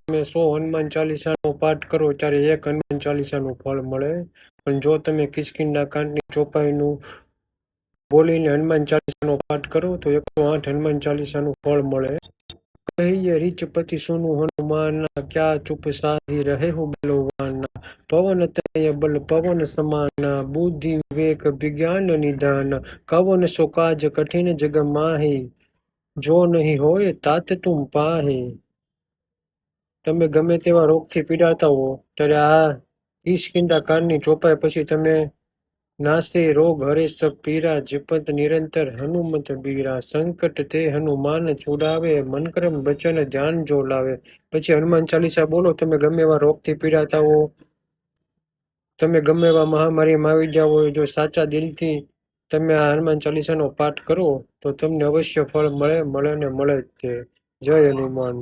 તમે 100 હનુમાન ચાલીસાનો પાઠ કરો ત્યારે એક હનુમાન ચાલીસાનું ફળ મળે, પણ જો તમે કિષ્કિંધા કાંડની ચોપાઈનું બોલીને હનુમાન ચાલીસાનો પાઠ કરો તો 108 હનુમાન ચાલીસાનું ફળ મળે। કહીએ રીચ પતિ સુનું હનુમાન, ક્યાં ચૂપ સાધી રહે હું બલવાન। પવન તનય બલ પવન સમાન, બુદ્ધિ વિવેક વિજ્ઞાન નિધાન। કવન સો કાજ કઠિન જગ માહી, જો નહીં હોય તાત તુમ પાહી। તમે ગમે તેવા રોગથી પીડાતા હો ત્યારે આ કિષ્કિંધા કાંડની ચોપાઈ પછી તમે નાસ્તે રોગ હરે સબ પીરા, જપત નિરંતર હનુમત બીરા। સંકટ તે હનુમાન છુડાવે, મન કર્મ વચન ધ્યાન જો લાવે। પછી હનુમાન ચાલીસા બોલો, તમે ગમે એવા રોગથી પીડાતા હો, તમે ગમે એવા મહામારીમાં આવી જાવ હોય, જો સાચા દિલથી તમે આ હનુમાન ચાલીસાનો પાઠ કરો તો તમને અવશ્ય ફળ મળે ને મળે જ તે। જય હનુમાન।